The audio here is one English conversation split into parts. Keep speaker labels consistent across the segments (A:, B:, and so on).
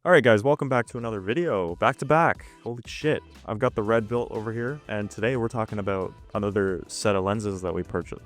A: Alright guys, welcome back to another video. Back to back. Holy shit. I've got the red built over here, and today we're talking about another set of lenses that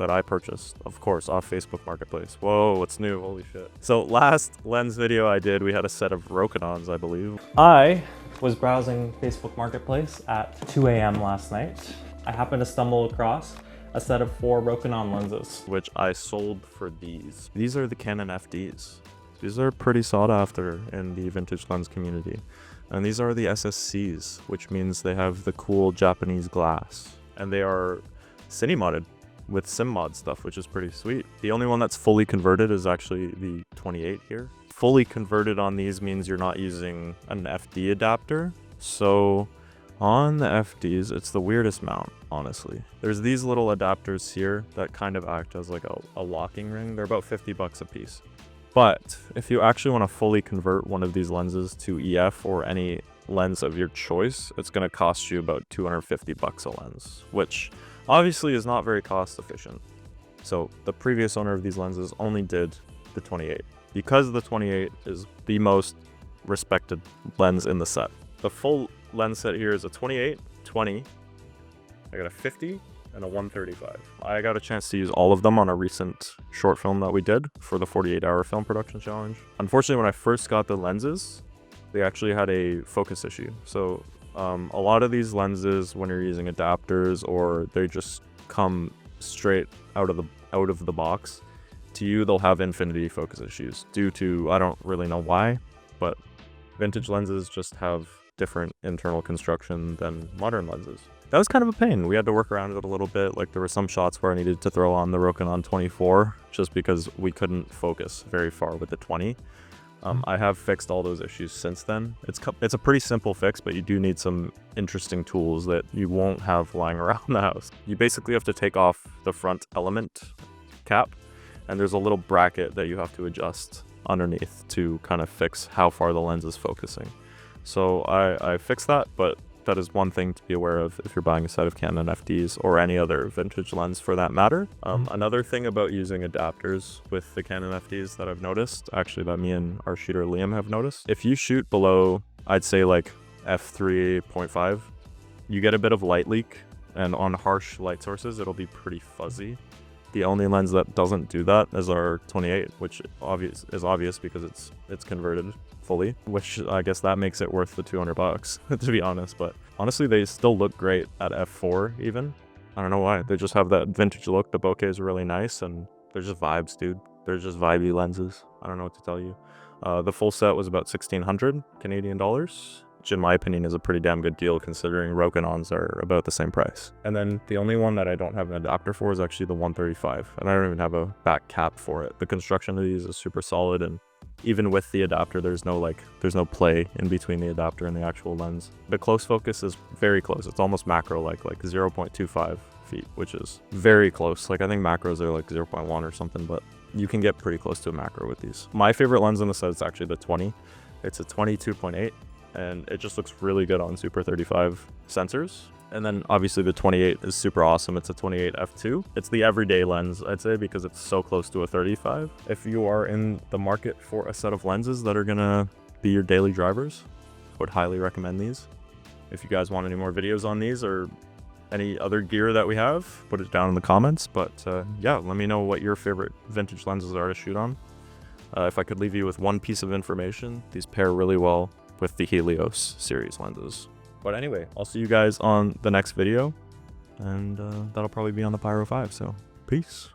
A: I purchased, of course, off Facebook Marketplace. Whoa, what's new? Holy shit. So last lens video I did, we had a set of Rokinons, I believe. I was browsing Facebook Marketplace at 2 a.m. last night. I happened to stumble across a set of 4 Rokinon lenses, which I sold for these. These are the Canon FDs. These are pretty sought after in the vintage lens community. And these are the S.S.Cs, which means they have the cool Japanese glass. And they are cine-modded with sim mod stuff, which is pretty sweet. The only one that's fully converted is actually the 28 here. Fully converted on these means you're not using an FD adapter. So on the FDs, it's the weirdest mount, honestly. There's these little adapters here that kind of act as like a locking ring. They're about 50 bucks a piece. But if you actually want to fully convert one of these lenses to EF or any lens of your choice, it's going to cost you about 250 bucks a lens, which obviously is not very cost efficient. So the previous owner of these lenses only did the 28 because the 28 is the most respected lens in the set. The full lens set here is a 28, 20, I got a 50, and a 135. I got a chance to use all of them on a recent short film that we did for the 48-hour film production challenge. Unfortunately, when I first got the lenses, they actually had a focus issue. So a lot of these lenses, when you're using adapters or they just come straight out of the box, to you they'll have infinity focus issues due to, I don't really know why, but vintage lenses just have different internal construction than modern lenses. That was kind of a pain. We had to work around it a little bit. Like there were some shots where I needed to throw on the Rokinon 24 just because we couldn't focus very far with the 20. I have fixed all those issues since then. It's a pretty simple fix, but you do need some interesting tools that you won't have lying around the house. You basically have to take off the front element cap, and there's a little bracket that you have to adjust underneath to kind of fix how far the lens is focusing. So I fixed that, but that is one thing to be aware of if you're buying a set of Canon FDs or any other vintage lens for that matter. Another thing about using adapters with the Canon FDs that I've noticed, actually that me and our shooter Liam have noticed, if you shoot below, I'd say like f3.5, you get a bit of light leak, and on harsh light sources, it'll be pretty fuzzy. The only lens that doesn't do that is our 28, which is obvious because it's converted fully, which I guess that makes it worth the 200 bucks to be honest. But honestly, they still look great at f4 even. I don't know why. They just have that vintage look. The bokeh is really nice, and they're just vibes, dude. They're just vibey lenses. I don't know what to tell you. The full set was about 1,600 Canadian dollars. Which in my opinion is a pretty damn good deal considering Rokinons are about the same price. And then the only one that I don't have an adapter for is actually the 135, and I don't even have a back cap for it. The construction of these is super solid, and even with the adapter, there's no play in between the adapter and the actual lens. The close focus is very close. It's almost macro like 0.25 feet, which is very close. Like I think macros are like 0.1 or something, but you can get pretty close to a macro with these. My favorite lens in the set is actually the 20. It's a 22.8. And it just looks really good on Super 35 sensors. And then obviously the 28 is super awesome. It's a 28 f2. It's the everyday lens, I'd say, because it's so close to a 35. If you are in the market for a set of lenses that are gonna be your daily drivers, I would highly recommend these. If you guys want any more videos on these or any other gear that we have, put it down in the comments. But yeah, let me know what your favorite vintage lenses are to shoot on. If I could leave you with one piece of information, these pair really well with the Helios series lenses. But anyway, I'll see you guys on the next video, and that'll probably be on the Pyro 5, so peace.